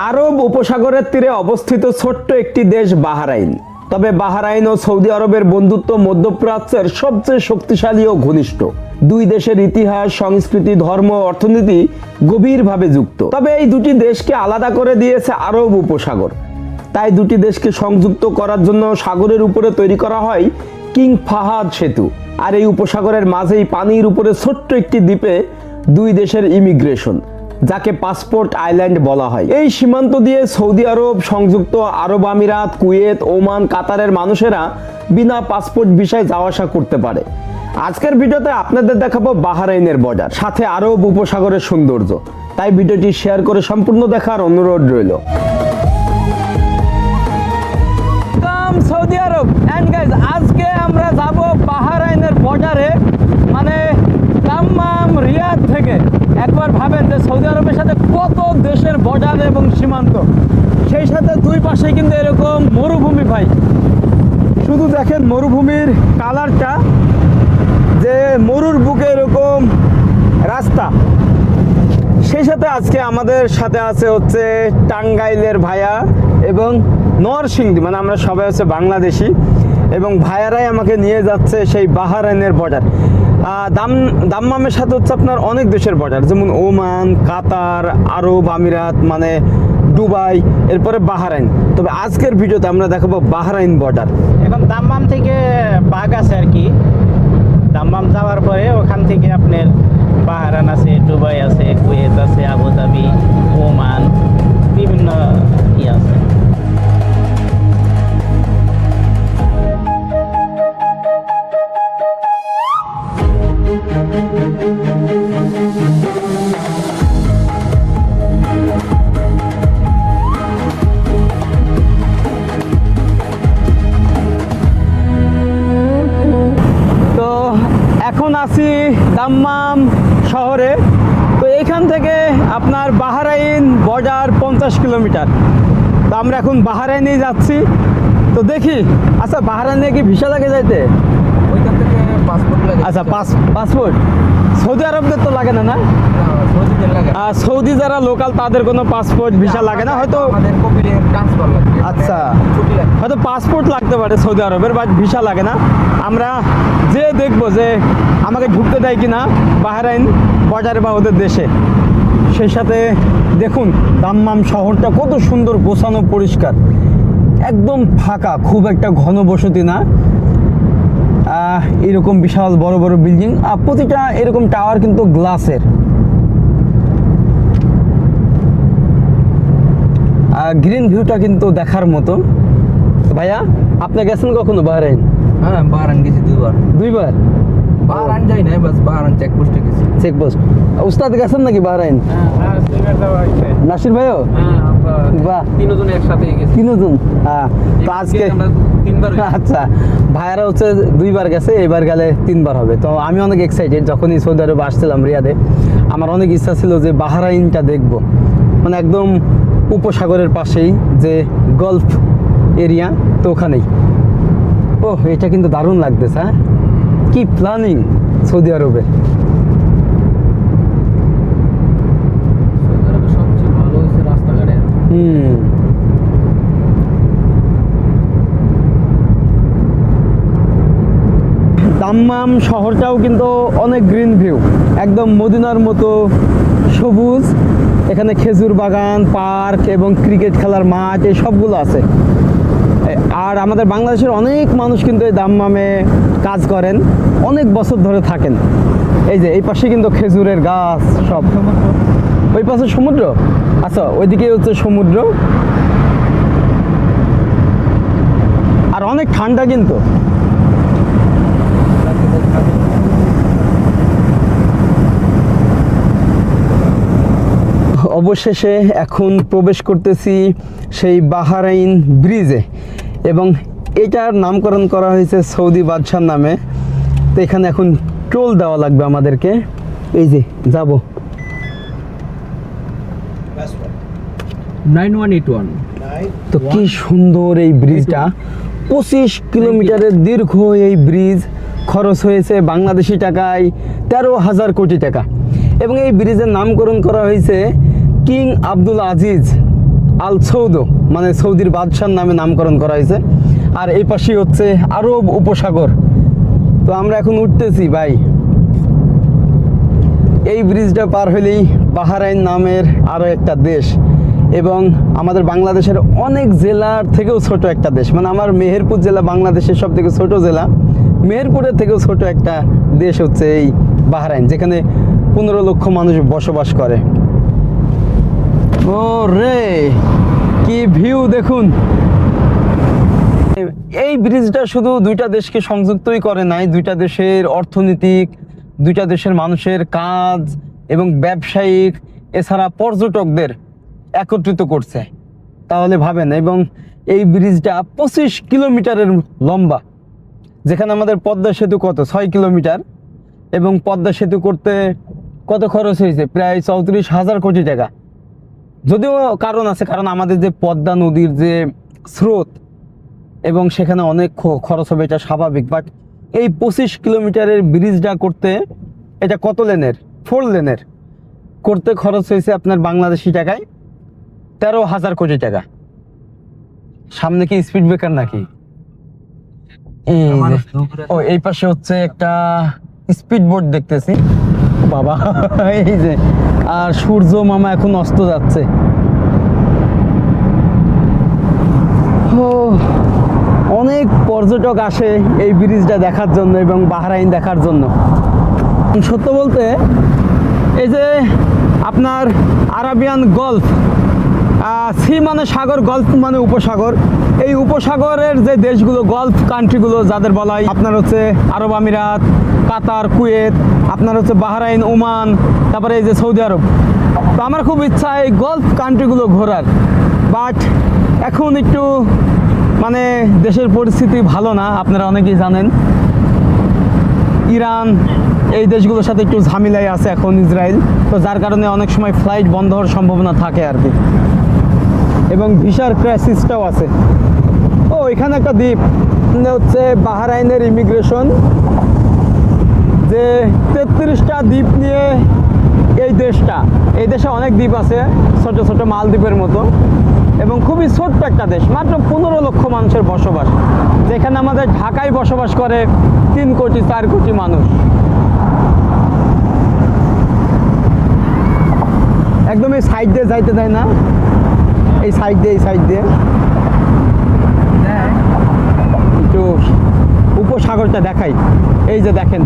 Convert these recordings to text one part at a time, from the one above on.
আরব উপসাগরের তীরে অবস্থিত ছোট্ট একটি দেশ বাহরাইন। তবে বাহরাইন ও সৌদি আরবের বন্ধুত্ব মধ্যপ্রাচ্যের সবচেয়ে শক্তিশালী ও ঘনিষ্ঠ। দুই দেশের ইতিহাস, সংস্কৃতি, ধর্ম, অর্থনীতি গভীরভাবে যুক্ত। তবে এই দুটি দেশকে আলাদা করে দিয়েছে আরব উপসাগর। তাই দুটি দেশকে সংযুক্ত করার জন্য সাগরের উপরে তৈরি করা হয় কিং ফাহাদ সেতু। আর এই উপসাগরের মাঝেই পানির উপরে ছোট্ট একটি দ্বীপে দুই দেশের ইমিগ্রেশন, যাকে পাসপোর্ট আইল্যান্ড বলা হয়। এই সীমান্ত দিয়ে সৌদি আরব, সংযুক্ত আরব আমিরাত, কুয়েত, ওমান, কাতারের মানুষেরা বিনা পাসপোর্ট ভিসায় যাওয়া আসা করতে পারে। আজকের ভিডিওতে আপনাদের দেখাবো বাহরাইনের বর্ডার, সাথে আরব উপসাগরের সৌন্দর্য। তাই ভিডিওটি শেয়ার করে সম্পূর্ণ দেখার অনুরোধ রইল। সৌদি আরব এন্ড গাইজ, আজকে আমরা যাব বাহরাইনের বর্ডারে, মানে দাম্মাম, রিয়াদ থেকে। একবার ভাবেন যে সৌদি আরবের সাথে কত দেশের বর্ডার এবং সীমান্ত, সেই সাথে দুই পাশে কিন্তু এরকম মরুভূমি। ভাই শুধু দেখেন মরুভূমির কালারটা, যে মরুর বুকে এরকম রাস্তা। সেই সাথে আজকে আমাদের সাথে আছে হচ্ছে টাঙ্গাইলের ভাইয়া এবং নরসিংদী, মানে আমরা সবাই হচ্ছে বাংলাদেশি, এবং ভাইয়ারাই আমাকে নিয়ে যাচ্ছে সেই বাহরাইনের বর্ডার। দাম্মামের সাথে হচ্ছে আপনার অনেক দেশের বর্ডার, যেমন ওমান, কাতার, আরব আমিরাত, মানে দুবাই, এরপরে বাহরাইন। তবে আজকের ভিডিওতে আমরা দেখাবো বাহরাইন বর্ডার। এখন দাম্মাম থেকে বাঘ আছে আর কি। দাম্মাম যাওয়ার পরে ওখান থেকে আপনার বাহরাইন আছে, দুবাই আছে, কুয়েত আছে, আবুধাবি, ওমান, বিভিন্ন আছে। এখন আছি দাম্মাম শহরে। তো এখান থেকে আপনার বাহরাইন বর্ডার 50 কিলোমিটার। তো আমরা এখন বাহরাইনেই যাচ্ছি। তো দেখি, আচ্ছা বাহরাইনে কি ভিসা লাগে যাইতে? ওইখান থেকে পাসপোর্ট লাগে। আচ্ছা পাসপোর্ট সৌদি আরবদের তো লাগে না? না, সৌদিদের লাগে। সৌদি যারা লোকাল তাদের কোনো পাসপোর্ট ভিসা লাগে না, হয়তো আমাদের কপিলে ট্রান্সফার লাগে। আচ্ছা, ছুটি লাগে। হয়তো পাসপোর্ট লাগতে পারে সৌদি আরবের, বাট ভিসা লাগে না। আমরা যে দেখবো যে আমাকে ঢুকতে দেয় কিনা বাহরাইন বর্ডারে বা ওদের দেশে। সেই সাথে দেখুন দাম্মাম শহরটা কত সুন্দর, গোছানো, পরিষ্কার, একদম ফাঁকা, খুব একটা ঘন বসতি না। এরকম বিশাল বড় বড় বিল্ডিং, প্রতিটা এরকম টাওয়ার কিন্তু গ্লাসের। গ্রিন ভিউটা কিন্তু দেখার মতো। ভাইয়া আপনি গেছেন কখনো বাহরাইন? হ্যাঁ, বাহরাইন গেছি দুইবার। দুইবার? বাহরাইন যাই নাই, বাস বাহরাইন চেকপোস্টে গেছি। চেকপোস্ট। উস্তাদ গেছেন নাকি বাহরাইন? নাসির ভাইও? বাহ, তিনজনে একসাথে গেছি। তিনজন। তো আজকে তিনবার। আচ্ছা, ভাইয়ারা হচ্ছে দুইবার গেছে, এবার গেলে তিনবার হবে। তো আমি অনেক এক্সাইটেড। যখনই সৌদি আরবে আসছিলাম রিয়াদে, আমার অনেক ইচ্ছা ছিল যে বাহরাইনটা দেখব, মানে একদম উপসাগরের পাশেই যে গলফ এরিয়া, তো ওখানেই। ও, এটা কিন্তু দারুণ লাগতেছে। হ্যাঁ, কি প্ল্যানিং সৌদি আরবে। সবচেয়ে ভালো হয়েছে রাস্তাঘাটে। দাম্মাম শহরটাও কিন্তু অনেক গ্রিন ভিউ, একদম মদিনার মতো সবুজ। এখানে খেজুর বাগান, পার্ক এবং ক্রিকেট খেলার মাঠ, এই সবগুলো আছে। আর আমাদের বাংলাদেশের অনেক মানুষ কিন্তু এই দাম্মামে কাজ করেন, অনেক বছর ধরে থাকেন। এই যে এই পাশে কিন্তু খেজুরের গাছ সব। ওই পাশে সমুদ্র। আচ্ছা, ওইদিকে হচ্ছে সমুদ্র। আর অনেক ঠান্ডা কিন্তু। অবশেষে এখন প্রবেশ করতেছি সেই বাহরাইন ব্রিজে, এবং এটার নামকরণ করা হয়েছে সৌদি বাদশার নামে। তো এখানে এখন টোল দেওয়া লাগবে আমাদেরকে। এই যে যাব 9181। তো কি সুন্দর এই ব্রিজটা, 25 কিলোমিটারের দীর্ঘ এই ব্রিজ। খরচ হয়েছে বাংলাদেশি টাকায় 13,000 কোটি টাকা। এবং এই ব্রিজের নামকরণ করা হয়েছে কিং আব্দুল আজিজ আল সৌদ, মানে সৌদির বাদশার নামে নামকরণ করা হয়েছে। আর এই পাশেই হচ্ছে আরব উপসাগর। তো আমরা এখন উঠতেছি ভাই। এই ব্রিজটা পার হলেই বাহরাইন নামের আরও একটা দেশ, এবং আমাদের বাংলাদেশের অনেক জেলার থেকেও ছোট একটা দেশ। মানে আমার মেহেরপুর জেলা বাংলাদেশের সব থেকে ছোট জেলা, মেহেরপুরের থেকেও ছোট একটা দেশ হচ্ছে এই বাহরাইন, যেখানে 15 লক্ষ মানুষ বসবাস করে। ও রে, কি ভিউ দেখুন। এই ব্রিজটা শুধু দুইটা দেশকে সংযুক্তই করে নাই, দুইটা দেশের অর্থনৈতিক, দুইটা দেশের মানুষের কাজ এবং ব্যবসায়িক এছাড়া পর্যটকদের একত্রিত করছে। তাহলে ভাবেন, এবং এই ব্রিজটা 25 কিলোমিটারের লম্বা, যেখানে আমাদের পদ্মা সেতু কত 6 কিলোমিটার, এবং পদ্মা সেতু করতে কত খরচ হয়েছে প্রায় 34,000 কোটি টাকা। যদিও কারণ আছে, কারণ আমাদের যে পদ্মা নদীর যে স্রোত, এবং সেখানে অনেক খরচ হবে, এটা স্বাভাবিক। বাট এই 25 কিলোমিটারের ব্রিজটা করতে, এটা কত লেনের, 4 লেনের করতে খরচ হয়েছে আপনার বাংলাদেশি টাকায় 13,000 কোটি টাকা। সামনে কি স্পিড ব্রেকার নাকি? এই যে, ও এই পাশে হচ্ছে একটা স্পিড বোট দেখতেছি বাবা। এই যে, আর সূর্য মামা এখন অস্ত যাচ্ছে। ও, অনেক পর্যটক আসে এই ব্রিজটা দেখার জন্য এবং বাহরাইন দেখার জন্য। সত্য বলতে, এই যে আপনার আরাবিয়ান গলফ, সি মানে সাগর, গলফ মানে উপসাগর, এই উপসাগরের যে দেশগুলো, গলফ কান্ট্রিগুলো যাদের বলা হয়, আপনার হচ্ছে আরব আমিরাত, কাতার, কুয়েত, আপনার হচ্ছে বাহরাইন, ওমান, তারপরে এই যে সৌদি আরব। তো আমার খুব ইচ্ছা এই গলফ কান্ট্রিগুলো ঘোরার, বাট এখন একটু মানে দেশের পরিস্থিতি ভালো না, আপনারা অনেকেই জানেন। ইরান, এই দেশগুলোর সাথে একটু ঝামেলায় আছে এখন ইসরায়েল, তো যার কারণে অনেক সময় ফ্লাইট বন্ধ হওয়ার সম্ভাবনা থাকে আর কি, এবং ভিসার ক্রাইসিসটাও আছে। ও, এখানে একটা দ্বীপ হচ্ছে বাহরাইনের ইমিগ্রেশন, যে 33টা দ্বীপ নিয়ে এই দেশটা। এই দেশে অনেক দ্বীপ আছে, ছোট ছোট মালদ্বীপের মতো, এবং খুবই ছোট্ট একটা দেশ, মাত্র 15 লক্ষ মানুষের বসবাস, যেখানে আমাদের ঢাকায় বসবাস করে 3 কোটি 4 কোটি মানুষ। একদম এই সাইড দিয়ে যাইতে দেয় না, এই সাইড দিয়ে একটু উপসাগরটা দেখাই। এই যে দেখেন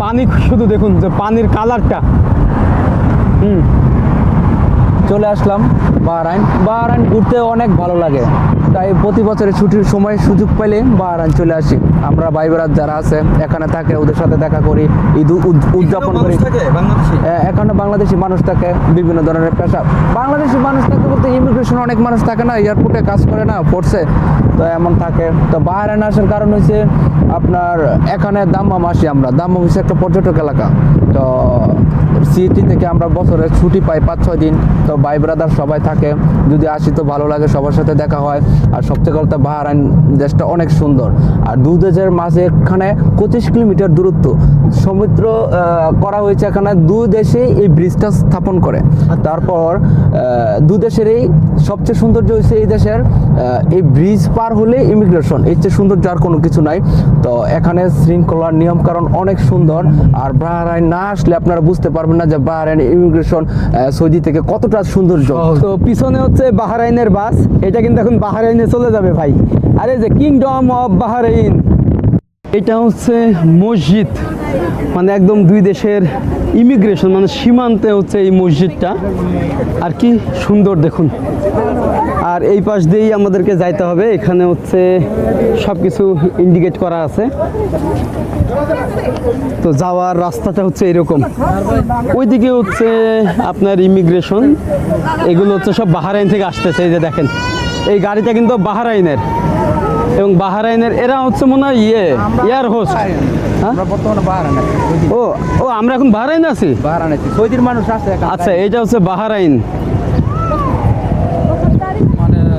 পানি, শুধু দেখুন যে পানির কালারটা। চলে আসলাম বাহরাইন। বাহরাইন ঘুরতে অনেক ভালো লাগে, তাই প্রতি বছরের ছুটির সময় সুযোগ পেলে বাহরাইন চলে আসি। আমরা ভাই বেড়াত যারা আছে এখানে থাকে, ওদের সাথে দেখা করি, ঈদ উদযাপন করি। এখানে বাংলাদেশি মানুষ থাকে, বিভিন্ন ধরনের পেশা। বাংলাদেশি মানুষ থাকে বলতে ইমিগ্রেশন অনেক মানুষ থাকে না, এয়ারপোর্টে কাজ করে না, পড়ছে, তো এমন থাকে। তো বাহরাইন আসার কারণ হচ্ছে আপনার এখানে দাম্মাম আসি আমরা। দাম্মাম হচ্ছে একটা পর্যটক এলাকা। তো সিটি থেকে আমরা বছরে ছুটি পাই 5-6 দিন, তো ভাই ব্রাদার সবাই থাকে, যদি আসি তো ভালো লাগে, সবার সাথে দেখা হয়। আর সবচেয়ে কথা বাহরাইন দেশটা অনেক সুন্দর, আর দু দেশের মাঝে এখানে 25 কিলোমিটার দূরত্ব সমুদ্র করা হয়েছে। এখানে দুই দেশে এই ব্রিজটা স্থাপন করে। তারপর দু দেশেরই সবচেয়ে সৌন্দর্য হয়েছে এই দেশের এই ব্রিজ পার হলে ইমিগ্রেশন, এর চেয়ে সৌন্দর্য আর কোনো কিছু নাই। তো এখানে শৃঙ্খলার নিয়ম কারণ অনেক সুন্দর। আর বাহরাইন না আসলে আপনারা বুঝতে পারবেন না যে বাহরাইন ইমিগ্রেশন সৌদি থেকে কতটা সৌন্দর্য। তো পিছনে হচ্ছে বাহরাইনের বাস, এটা কিন্তু এখন বাহরাইনে চলে যাবে ভাই। আরে যে কিংডম অফ বাহরাইন, এটা হচ্ছে মসজিদ, মানে একদম দুই দেশের ইমিগ্রেশন, মানে সীমান্তে হচ্ছে এই মসজিদটা। আর কি সুন্দর দেখুন। আর এই পাশ দিয়েই আমাদেরকে যাইতে হবে, এখানে হচ্ছে সব কিছু ইন্ডিকেট করা আছে। তো যাওয়ার রাস্তাটা হচ্ছে এরকম, ওইদিকে হচ্ছে আপনার ইমিগ্রেশন, এগুলো হচ্ছে সব বাহরাইন থেকে আসতেছে। এই যে দেখেন, এই গাড়িটা কিন্তু বাহরাইনের, এবং বাহরাইনের এরা হচ্ছে মনে হয় এয়ার হোস্ট। আমরা বর্তমানে বাহরাইনে। ও আমরা এখন বাহরাইন আছি। বাহরাইনে সৌদির মানুষ আছে এখানে। আচ্ছা, এটা হচ্ছে বাহরাইন।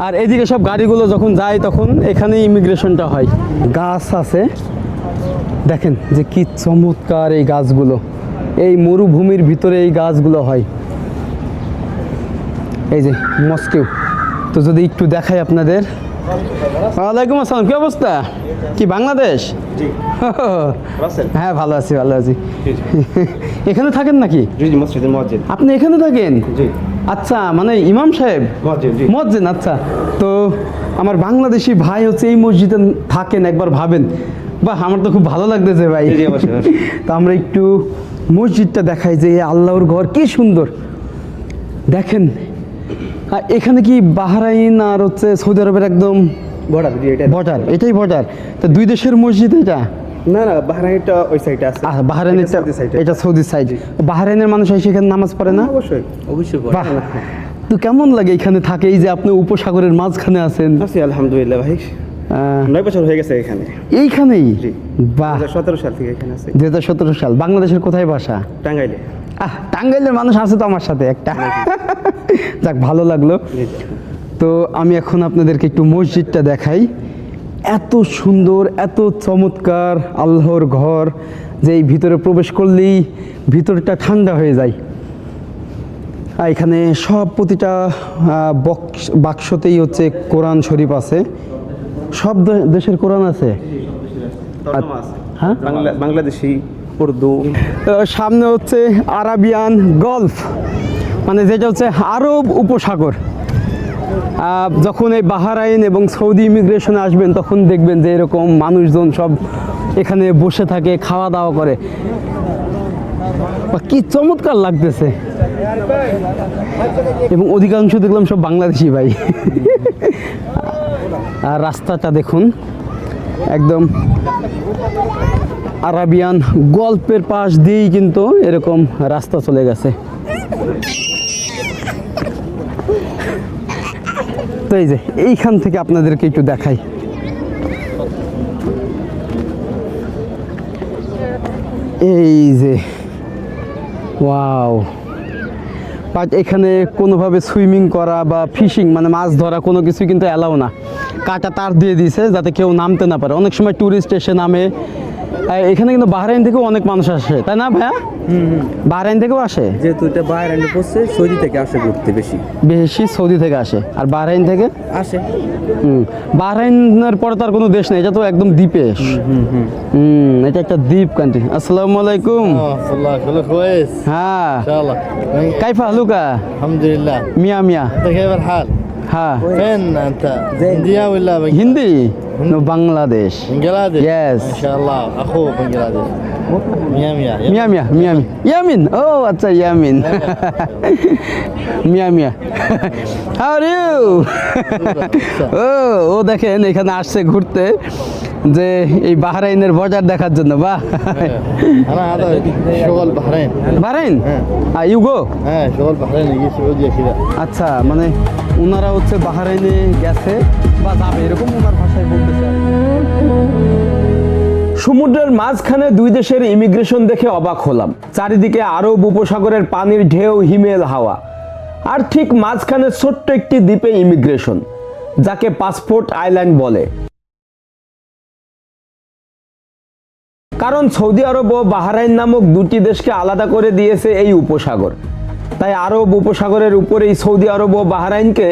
আর এদিকে সব গাড়িগুলো যখন যায় তখন এখানে ইমিগ্রেশনটা হয়। গাছ আছে, দেখেন যে কি চমৎকার এই গাছগুলো, এই মরুভূমির ভিতরে এই গাছগুলো হয়। এই যে মস্কো। তো যদি একটু দেখাই আপনাদের। ওয়ালাইকুম আসসালাম, কি অবস্থা? কি বাংলাদেশ? হ্যাঁ ভালো আছি, ভালো আছি। এখানে থাকেন নাকি? আপনি এখানে থাকেন? আচ্ছা, মানে ইমাম সাহেব মসজিদ। আচ্ছা, তো আমার বাংলাদেশি ভাই হচ্ছে এই মসজিদে থাকেন, একবার ভাবেন। বাহ, আমার তো খুব ভালো লাগতেছে ভাই। তো আমরা একটু মসজিদটা দেখাই যে আল্লাহর ঘর কি সুন্দর দেখেন। এখানে কি বাহরাইন আর হচ্ছে সৌদি আরবের একদম বর্ডার? এটাই বর্ডার। তো দুই দেশের মসজিদ এটা? না না, বাহরাইনটা ওই সাইডে আছে। বাহরাইনের এটা সৌদি সাইড। বাহরাইনের মানুষ এসে এখানে নামাজ পড়ে না? অবশ্যই অবশ্যই। বাহ, তো কেমন লাগে এখানে থাকে, এই যে আপনি উপসাগরের মাঝখানে আছেন? আছি আলহামদুলিল্লাহ ভাই, 9 বছর হয়ে গেছে এখানে। এইখানেই? জি। বাহ, 2017 সাল থেকে এখানে আছি। 2017 সাল। বাংলাদেশের কোথায় বাসা? টাঙ্গাইলে। টাঙ্গাইলের মানুষ আছে তো আমার সাথে একটা। যাক, ভালো লাগলো। তো আমি এখন আপনাদেরকে একটু মসজিদটা দেখাই। এত সুন্দর, এত চমৎকার আল্লাহর ঘর যে এই ভিতরে প্রবেশ করলেই ভিতরটা ঠান্ডা হয়ে যায়। আর এখানে সব প্রতিটা বাক্সতেই হচ্ছে কোরআন শরীফ আছে। সব দেশের কোরআন আছে? হ্যাঁ, বাংলাদেশি, উর্দু। সামনে হচ্ছে আরাবিয়ান গলফ, মানে যেটা হচ্ছে আরব উপসাগর। যখন এই বাহরাইন এবং সৌদি ইমিগ্রেশনে আসবেন তখন দেখবেন যে এরকম মানুষজন সব এখানে বসে থাকে, খাওয়া দাওয়া করে। কি চমৎকার লাগতেছে। এবং অধিকাংশ দেখলাম সব বাংলাদেশি ভাই। আর রাস্তাটা দেখুন, একদম আরাবিয়ান গল্পের পাশ দিয়েই কিন্তু এরকম রাস্তা চলে গেছে। তো এই যে এইখান থেকে আপনাদেরকে একটু দেখাই। এই যে ওয়াও, বাট এখানে কোনোভাবে সুইমিং করা বা ফিশিং মানে মাছ ধরা কোনো কিছু কিন্তু অ্যালাউ না। কাটা তার দিয়ে দিয়েছে যাতে কেউ নামতে না পারে। অনেক সময় ট্যুরিস্ট এসে নামে। এখানে কিন্তু বাহরাইন থেকেও অনেক মানুষ আসে, তাই না ভাইয়া? বাহরাইন থেকেও আসে, যেহেতু এটা বাহরাইনে পড়ছে, সৌদি থেকে আসে ঘুরতে বেশি। সৌদি থেকে আসে। আর বাহরাইন থেকে আসে। বাহরাইনের পরে তো আর কোনো দেশ নেই, এটা তো একদম দ্বীপে। এটা একটা দ্বীপ কান্ট্রি। আসসালামু আলাইকুম। كله كويس হ্যাঁ, ان شاء الله. কাইফা হালুকা? الحمد لله. মিয়া মিয়া। انت كيف الحال؟ হ্যাঁ, فين انت؟ هندية ولا হিন্দি? নো, বাংলাদেশ। بنجلاديش؟ Yes. ما شاء الله، اخوه بنجلاديش. ميا ميا. মিয়া মিয়া, মিয়া মিয়া, ইয়ামিন। ও আচ্ছা, Yamin. Miya Miya. How are you? ও দেখেন এখানে আসছে ঘুরতে, যে এই বাহরাইনের বর্ডার দেখার জন্য। বাহ, انا هذا شغل بحرين. বাহরাইন? You go? شغل بحرين يجي سعودية كذا. আচ্ছা, মানে ওনারা হচ্ছে বাহরাইনে গেছে বা যাবে, এরকম ওনার ভাষায় বলতেছে। সমুদ্রের মাঝখানে দুই দেশের ইমিগ্রেশন দেখে অবাক হলাম। চারিদিকে আরব উপসাগরের পানির ঢেউ, হিমেল হাওয়া, আর ঠিক মাঝখানে ছোট্ট একটি দ্বীপে ইমিগ্রেশন, যাকে পাসপোর্ট আইল্যান্ড বলে। কারণ সৌদি আরব ও বাহরাইন নামক দুটি দেশকে আলাদা করে দিয়েছে এই উপসাগর। তাই আরব উপসাগরের উপরেই সৌদি আরব ও বাহরাইনকে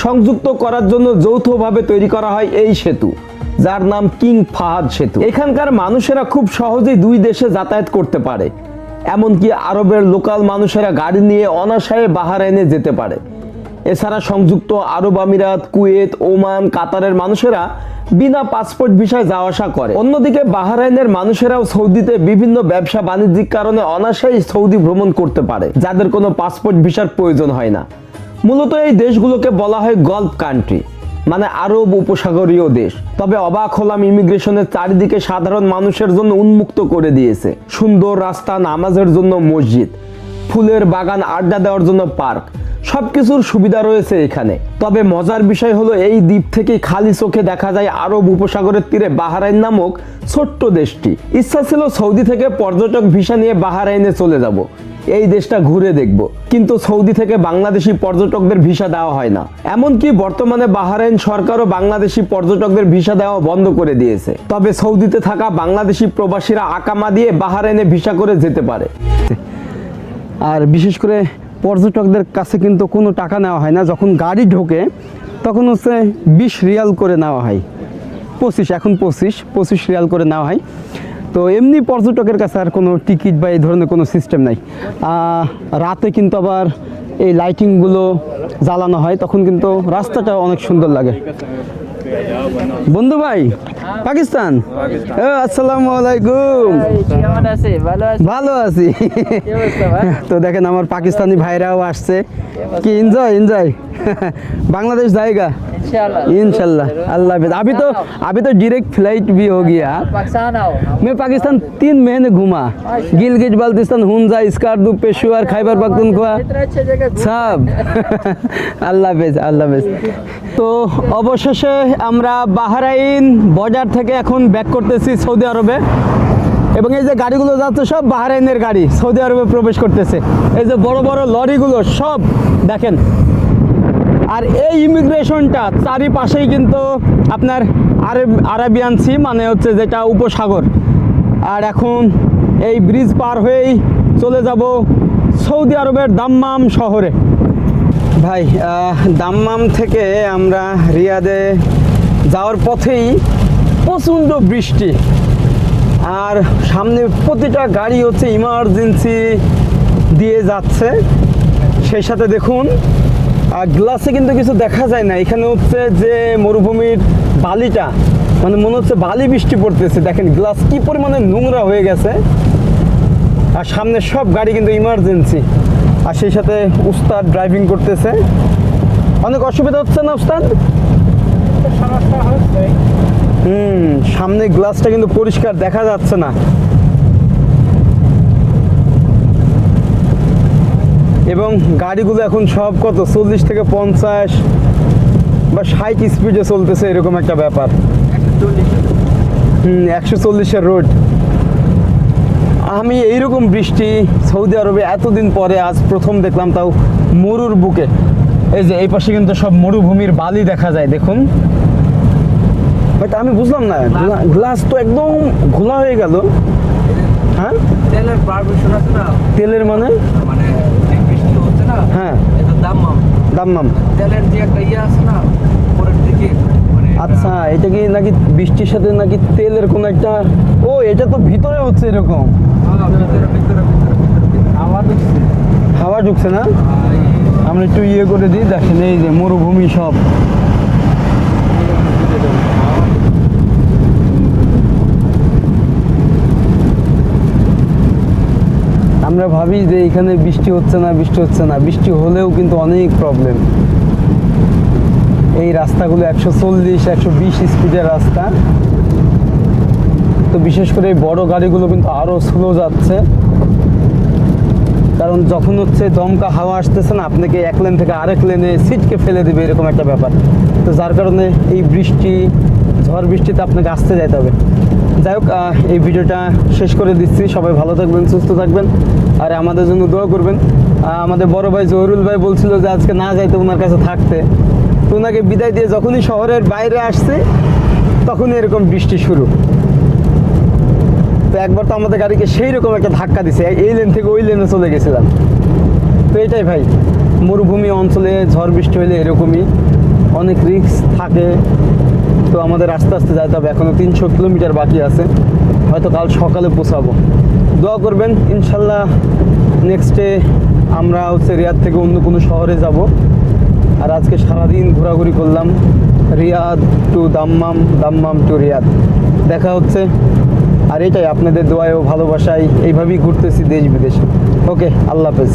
সংযুক্ত করার জন্য যৌথভাবে তৈরি করা হয় এই সেতু, যার নাম কিং ফাহাদ সেতু। এখানকার মানুষেরা খুব সহজেই দুই দেশে যাতায়াত করতে পারে। এমনকি আরবের লোকাল মানুষেরা গাড়ি নিয়ে অনায়াসে বাহরাইনে যেতে পারে। এছাড়া সংযুক্ত আরব আমিরাত, কুয়েত, ওমান, কাতারের মানুষেরা বিনা পাসপোর্ট ভিসায় যাওয়া আসা করে। অন্যদিকে বাহরাইনের মানুষেরাও সৌদিতে বিভিন্ন ব্যবসা বাণিজ্যিক কারণে অনায়াসেই সৌদি ভ্রমণ করতে পারে, যাদের কোনো পাসপোর্ট ভিসার প্রয়োজন হয় না। মূলত এই দেশগুলোকে বলা হয় গলফ কান্ট্রি, মানে আরব উপসাগরীয় দেশ। তবে অবাক হলাম, ইমিগ্রেশনের চারিদিকে সাধারণ মানুষের জন্য উন্মুক্ত করে দিয়েছে। সুন্দর রাস্তা, নামাজের জন্য মসজিদ, ফুলের বাগান, আড্ডা দেওয়ার জন্য পার্ক, সবকিছুর সুবিধা রয়েছে এখানে। তবে মজার বিষয় হলো, এই দ্বীপ থেকে খালি চোখে দেখা যায় আরব উপসাগরের তীরে বাহরাইন নামক ছোট্ট দেশটি। ইচ্ছা ছিল সৌদি থেকে পর্যটক ভিসা নিয়ে বাহরাইনে চলে যাব, এই দেশটা ঘুরে দেখব, কিন্তু সৌদি থেকে বাংলাদেশি পর্যটকদের ভিসা দেওয়া হয় না। এমনকি বর্তমানে বাহরাইন সরকারও বাংলাদেশি পর্যটকদের ভিসা দেওয়া বন্ধ করে দিয়েছে। তবে সৌদিতে থাকা বাংলাদেশি প্রবাসীরা আকামা দিয়ে বাহরাইনে ভিসা করে যেতে পারে। আর বিশেষ করে পর্যটকদের কাছে কিন্তু কোনো টাকা নেওয়া হয় না, যখন গাড়ি ঢোকে তখন হচ্ছে 20 রিয়াল করে নেওয়া হয়, 25 রিয়াল করে নেওয়া হয়। তো এমনি পর্যটকের কাছে আর কোনো টিকিট বা এই ধরনের কোনো সিস্টেম নাই। রাতে কিন্তু আবার এই লাইটিংগুলো জ্বালানো হয়, তখন কিন্তু রাস্তাটা অনেক সুন্দর লাগে। বন্ধু ভাই, পাকিস্তান? আসসালামু আলাইকুম। কেমন আছে? ভালো আছে? ভালো আছি। কি অবস্থা ভাই? তো দেখেন আমার পাকিস্তানি ভাইরাও আসছে, কি এনজয়। बांग्लादेश जाएगा इंशाल्लाह इंशाल्लाह। अल्लाह हाफिज़। अभी तो डायरेक्ट फ्लाइट भी हो गया। पाकिस्तान आओ। मैं पाकिस्तान 3 महीने घूमा, गिलगित बाल्टिस्तान, हुंजा, स्कार्दू, पेशोवर, खैबर पख्तूनख्वा, इतना अच्छा जगह সব। আল্লাহ হাফেজ। তো অবশেষে আমরা বাহরাইন বর্ডার থেকে এখন ব্যাক করতেছি সৌদি আরবে, এবং এই যে গাড়িগুলো যাচ্ছে সব বাহরাইনের গাড়ি, সৌদি আরবে প্রবেশ করতেছে। এই যে বড় বড় লরিগুলো সব দেখেন। আর এই ইমিগ্রেশনটা চারিপাশেই কিন্তু আপনার আরাবিয়ান সি, মানে হচ্ছে যেটা উপসাগর। আর এখন এই ব্রিজ পার হয়েই চলে যাব সৌদি আরবের দাম্মাম শহরে। ভাই দাম্মাম থেকে আমরা রিয়াদে যাওয়ার পথেই প্রচণ্ড বৃষ্টি, আর সামনে প্রতিটা গাড়ি হচ্ছে ইমার্জেন্সি দিয়ে যাচ্ছে। সেই সাথে দেখুন গ্লাসে কিন্তু কিছু দেখা যায় না, এখানে হচ্ছে যে মরুভূমির বালিটা, মানে মনে হচ্ছে বালি বৃষ্টি পড়তেছে। দেখেন গ্লাস কি পরিমাণে নোংরা হয়ে গেছে, আর সামনে সব গাড়ি কিন্তু ইমার্জেন্সি। আর সেই সাথে উস্তাদ ড্রাইভিং করতেছে। অনেক অসুবিধা হচ্ছে না উস্তাদ? সামনে গ্লাসটা কিন্তু পরিষ্কার দেখা যাচ্ছে না, এবং গাড়িগুলো এখন সব কত 40 থেকে 50 বা 60 স্পিডে চলতেছে, এরকম একটা ব্যাপার। 140-এর রোড। আমি এইরকম বৃষ্টি সৌদি আরবে এতদিন পরে আজ প্রথম দেখলাম, তাও মরুর বুকে। এই যে এই পাশে কিন্তু সব মরুভূমির বালি দেখা যায়, দেখুন। বাট আমি বুঝলাম না, গ্লাস তো একদম ঘোলা হয়ে গেল। হ্যাঁ, তেলের পারমিশন আছে না, তেলের মানে বৃষ্টি হচ্ছে না, হ্যাঁ এটা দাম্মাম তেলের যে একটা ইয়ে আছে না উপরের দিকে, মানে আচ্ছা, এটা কি নাকি বৃষ্টির সাথে নাকি তেলের কোনো একটা, ও এটা তো ভিতরে হচ্ছে এরকম ভিতরে হাওয়া ঢুকছে না। আমরা একটু ইয়ে করে দিই, দেখেন এই যে মরুভূমি সব। আমরা ভাবি যে এখানে বৃষ্টি হচ্ছে না, বৃষ্টি হলেও কিন্তু অনেক প্রবলেম। এই রাস্তাগুলো 140-120 স্পিডের রাস্তা, তো বিশেষ করে এই বড় গাড়িগুলো কিন্তু আরও স্লো যাচ্ছে, কারণ যখন হচ্ছে দমকা হাওয়া আসতেছে না, আপনাকে এক লেন থেকে আরেক লেনে সিটকে ফেলে দেবে, এরকম একটা ব্যাপার। তো যার কারণে এই ঝড় বৃষ্টিতে আপনাকে আসতে যাইতে হবে। যাই হোক, এই ভিডিওটা শেষ করে দিচ্ছি। সবাই ভালো থাকবেন, সুস্থ থাকবেন, আর আমাদের জন্য দোয়া করবেন। আমাদের বড় ভাই জহিরুল ভাই বলছিল যে আজকে না যাইতে, ওনার কাছে থাকতে, তো ওনাকে বিদায় দিয়ে যখনই শহরের বাইরে আসছে তখনই এরকম বৃষ্টি শুরু। তো একবার তো আমাদের গাড়িকে সেই রকম একটা ধাক্কা দিছে, এই লেন থেকে ওই লেনে চলে গেছিলাম। তো এটাই ভাই, মরুভূমি অঞ্চলে ঝড় বৃষ্টি হলে এরকমই অনেক রিস্ক থাকে। তো আমাদের আস্তে আস্তে যাইতে হবে, এখনও 300 কিলোমিটার বাকি আছে, হয়তো কাল সকালে পৌঁছাবো। দোয়া করবেন, ইনশাল্লাহ নেক্সটে আমরা হচ্ছে রিয়াদ থেকে অন্য কোনো শহরে যাব। আর আজকে সারাদিন ঘোরাঘুরি করলাম, Riyadh to Dammam to Riyadh. দেখা হচ্ছে। আর এটাই আপনাদের দোয়ায় ও ভালোবাসায় এইভাবেই ঘুরতেছি দেশ বিদেশে। ওকে, আল্লাহ হাফেজ।